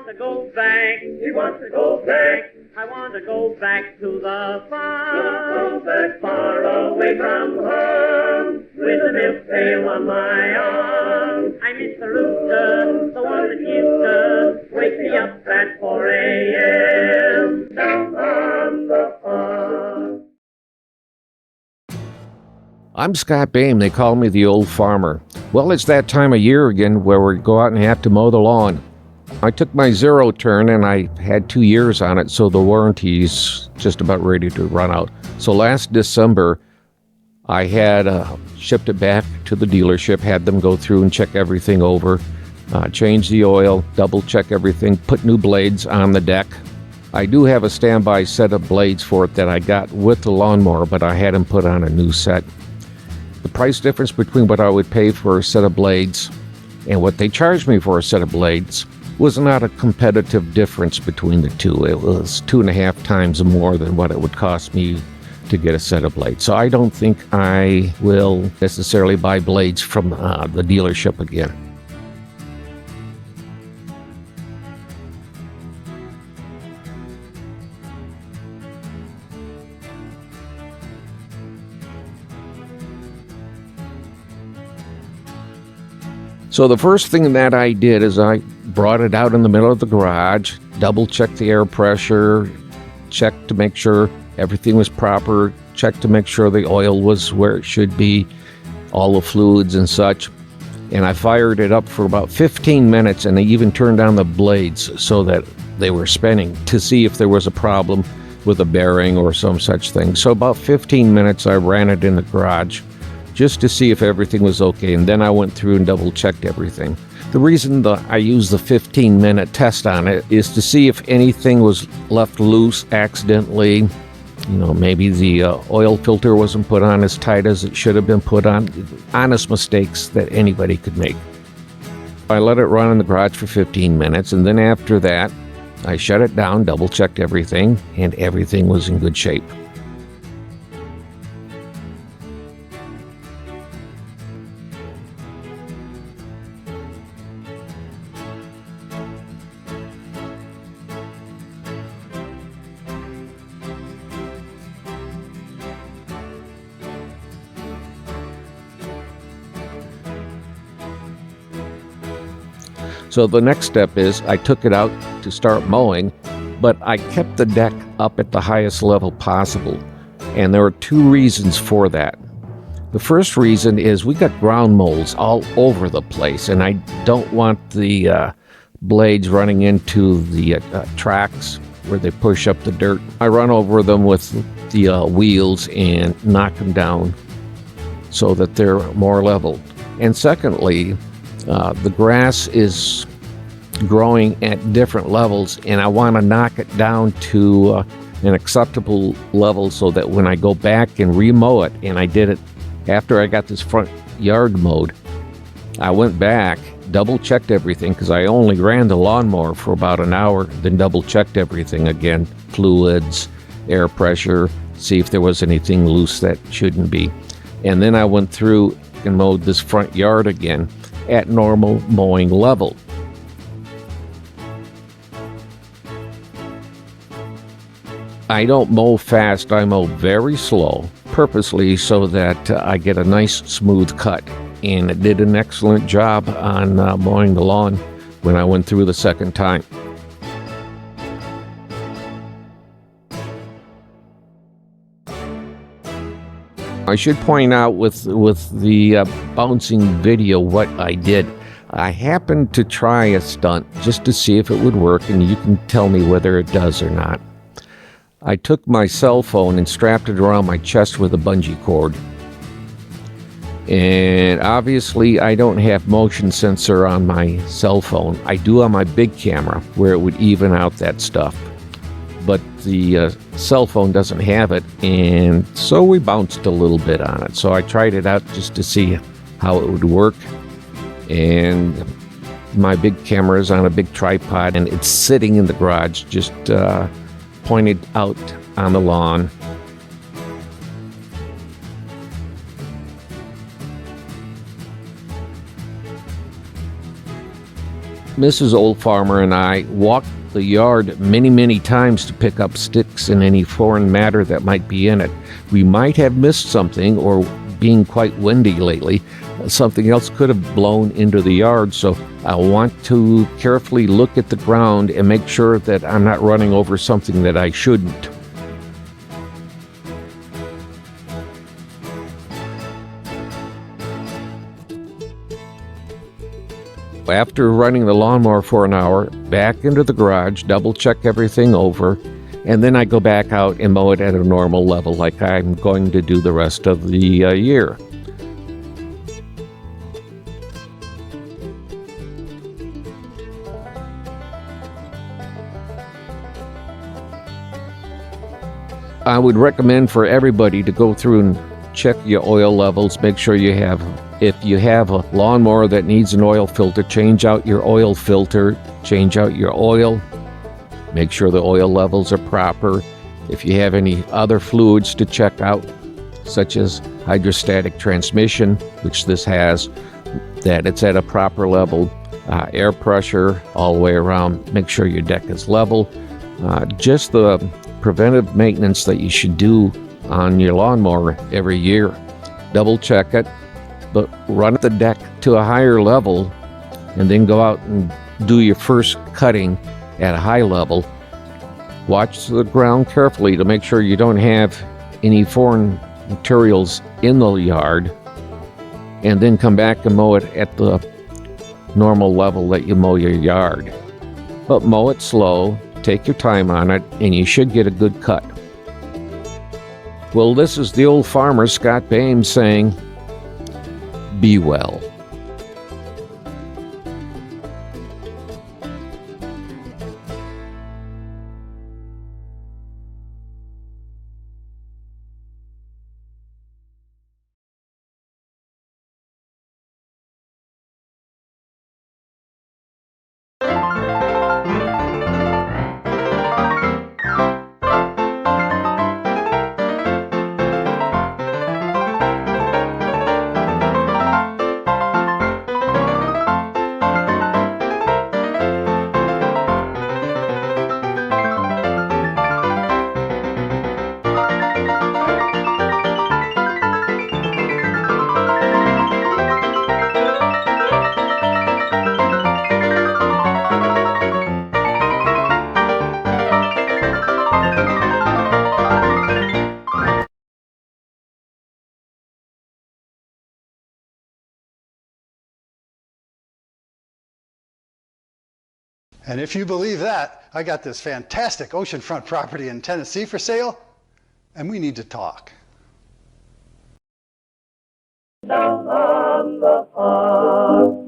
want to go back. He wants to go back. I want to go back to the farm. Go back far away from home, with a milk pail on my arm. I miss the rooster, the one that used to wake me up at 4 a.m. down on the farm. I'm Scott Boehm. They call me the old farmer. Well, it's that time of year again where we go out and have to mow the lawn. I took my zero turn and I had 2 years on it, so the warranty's just about ready to run out. So last December, I had shipped it back to the dealership, had them go through and check everything over, change the oil, double check everything, put new blades on the deck. I do have a standby set of blades for it that I got with the lawnmower, but I had them put on a new set. The price difference between what I would pay for a set of blades and what they charged me for a set of blades was not a competitive difference between the two. It was 2.5 times more than what it would cost me to get a set of blades. So I don't think I will necessarily buy blades from the dealership again. So the first thing that I did is I brought it out in the middle of the garage, double-checked the air pressure, checked to make sure everything was proper, checked to make sure the oil was where it should be, all the fluids and such. And I fired it up for about 15 minutes, and I even turned on the blades so that they were spinning to see if there was a problem with a bearing or some such thing. So about 15 minutes I ran it in the garage just to see if everything was okay, and then I went through and double-checked everything. The reason I used the 15-minute test on it is to see if anything was left loose accidentally. Maybe the oil filter wasn't put on as tight as it should have been put on. Honest mistakes that anybody could make. I let it run in the garage for 15 minutes, and then after that, I shut it down, double-checked everything, and everything was in good shape. So the next step is I took it out to start mowing, but I kept the deck up at the highest level possible. And there are 2 reasons for that. The first reason is we got ground moles all over the place, and I don't want the blades running into the tracks where they push up the dirt. I run over them with the wheels and knock them down so that they're more level. And secondly, the grass is growing at different levels, and I want to knock it down to an acceptable level so that when I go back and remow it, and I did it after I got this front yard mowed, I went back, double-checked everything, because I only ran the lawnmower for about an hour, then double-checked everything again, fluids, air pressure, see if there was anything loose that shouldn't be. And then I went through and mowed this front yard again at normal mowing level. I don't mow fast, I mow very slow, purposely so that I get a nice smooth cut. And it did an excellent job on mowing the lawn when I went through the second time. I should point out with the bouncing video what I did. I happened to try a stunt just to see if it would work, and you can tell me whether it does or not. I took my cell phone and strapped it around my chest with a bungee cord. And obviously I don't have motion sensor on my cell phone. I do on my big camera where it would even out that stuff. But the cell phone doesn't have it, and so we bounced a little bit on it. So I tried it out just to see how it would work. And my big camera is on a big tripod, and it's sitting in the garage, just pointed out on the lawn. Mrs. Old Farmer and I walked the yard many times to pick up sticks and any foreign matter that might be in it. We might have missed something, or being quite windy lately, something else could have blown into the yard, so I want to carefully look at the ground and make sure that I'm not running over something that I shouldn't. After running the lawnmower for an hour, back into the garage, double check everything over, and then I go back out and mow it at a normal level like I'm going to do the rest of the year. I would recommend for everybody to go through and check your oil levels, make sure you have, if you have a lawnmower that needs an oil filter, change out your oil filter, change out your oil, make sure the oil levels are proper. If you have any other fluids to check out, such as hydrostatic transmission, which this has, that it's at a proper level, air pressure all the way around, make sure your deck is level. Just the preventive maintenance that you should do on your lawnmower every year. Double check it, but run the deck to a higher level and then go out and do your first cutting at a high level. Watch the ground carefully to make sure you don't have any foreign materials in the yard, and then come back and mow it at the normal level that you mow your yard. But mow it slow, take your time on it, and you should get a good cut. Well, this is the old farmer, Scott Bames, saying, be well. And if you believe that, I got this fantastic oceanfront property in Tennessee for sale, and we need to talk. Down on the farm,